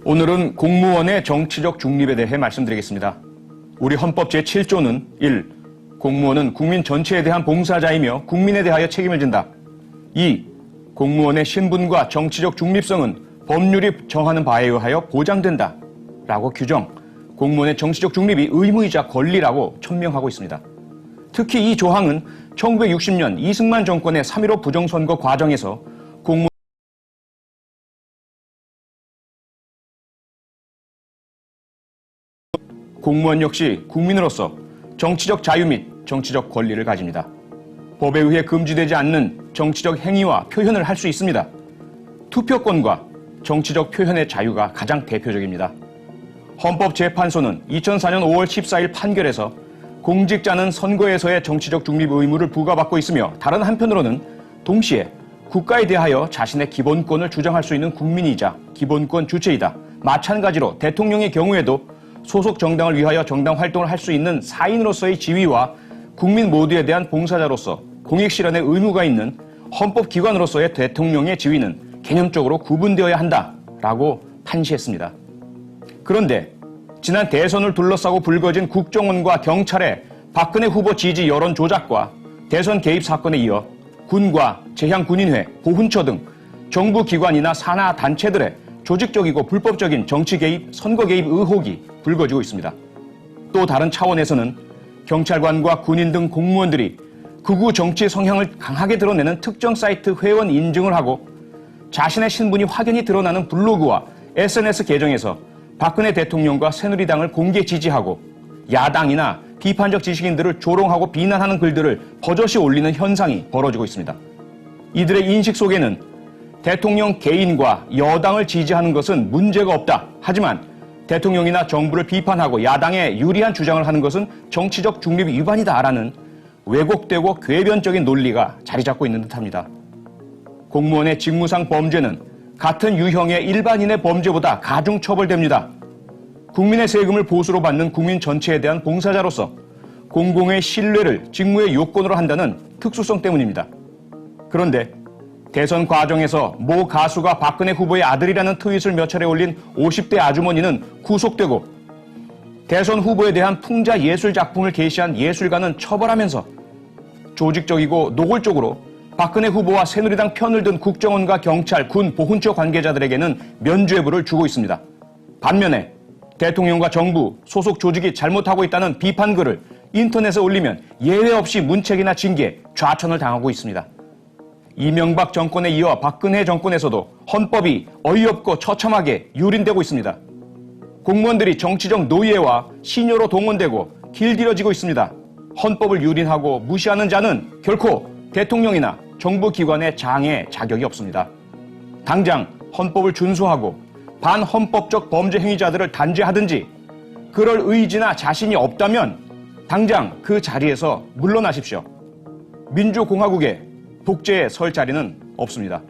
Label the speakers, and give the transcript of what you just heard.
Speaker 1: 오늘은 공무원의 정치적 중립에 대해 말씀드리겠습니다. 우리 헌법 제7조는 1. 공무원은 국민 전체에 대한 봉사자이며 국민에 대하여 책임을 진다. 2. 공무원의 신분과 정치적 중립성은 법률이 정하는 바에 의하여 보장된다. 라고 규정, 공무원의 정치적 중립이 의무이자 권리라고 천명하고 있습니다. 특히 이 조항은 1960년 이승만 정권의 3.15 부정선거 과정에서 공무원 역시 국민으로서 정치적 자유 및 정치적 권리를 가집니다. 법에 의해 금지되지 않는 정치적 행위와 표현을 할 수 있습니다. 투표권과 정치적 표현의 자유가 가장 대표적입니다. 헌법재판소는 2004년 5월 14일 판결에서 공직자는 선거에서의 정치적 중립 의무를 부과받고 있으며 다른 한편으로는 동시에 국가에 대하여 자신의 기본권을 주장할 수 있는 국민이자 기본권 주체이다. 마찬가지로 대통령의 경우에도 소속 정당을 위하여 정당 활동을 할 수 있는 사인으로서의 지위와 국민 모두에 대한 봉사자로서 공익 실현의 의무가 있는 헌법기관으로서의 대통령의 지위는 개념적으로 구분되어야 한다라고 판시했습니다. 그런데 지난 대선을 둘러싸고 불거진 국정원과 경찰의 박근혜 후보 지지 여론 조작과 대선 개입 사건에 이어 군과 재향군인회, 보훈처 등 정부 기관이나 산하 단체들의 조직적이고 불법적인 정치 개입, 선거 개입 의혹이 불거지고 있습니다. 또 다른 차원에서는 경찰관과 군인 등 공무원들이 극우 정치 성향을 강하게 드러내는 특정 사이트 회원 인증을 하고 자신의 신분이 확연히 드러나는 블로그와 SNS 계정에서 박근혜 대통령과 새누리당을 공개 지지하고 야당이나 비판적 지식인들을 조롱하고 비난하는 글들을 버젓이 올리는 현상이 벌어지고 있습니다. 이들의 인식 속에는 대통령 개인과 여당을 지지하는 것은 문제가 없다. 하지만 대통령이나 정부를 비판하고 야당에 유리한 주장을 하는 것은 정치적 중립 위반이다라는 왜곡되고 궤변적인 논리가 자리 잡고 있는 듯합니다. 공무원의 직무상 범죄는 같은 유형의 일반인의 범죄보다 가중 처벌됩니다. 국민의 세금을 보수로 받는 국민 전체에 대한 봉사자로서 공공의 신뢰를 직무의 요건으로 한다는 특수성 때문입니다. 그런데 대선 과정에서 모 가수가 박근혜 후보의 아들이라는 트윗을 몇 차례 올린 50대 아주머니는 구속되고 대선 후보에 대한 풍자 예술 작품을 게시한 예술가는 처벌하면서 조직적이고 노골적으로 박근혜 후보와 새누리당 편을 든 국정원과 경찰, 군, 보훈처 관계자들에게는 면죄부를 주고 있습니다. 반면에 대통령과 정부, 소속 조직이 잘못하고 있다는 비판글을 인터넷에 올리면 예외 없이 문책이나 징계, 좌천을 당하고 있습니다. 이명박 정권에 이어 박근혜 정권에서도 헌법이 어이없고 처참하게 유린되고 있습니다. 공무원들이 정치적 노예와 시녀로 동원되고 길들여지고 있습니다. 헌법을 유린하고 무시하는 자는 결코 대통령이나 정부기관의 장에 자격이 없습니다. 당장 헌법을 준수하고 반헌법적 범죄 행위자들을 단죄하든지 그럴 의지나 자신이 없다면 당장 그 자리에서 물러나십시오. 민주공화국에 독재에 설 자리는 없습니다.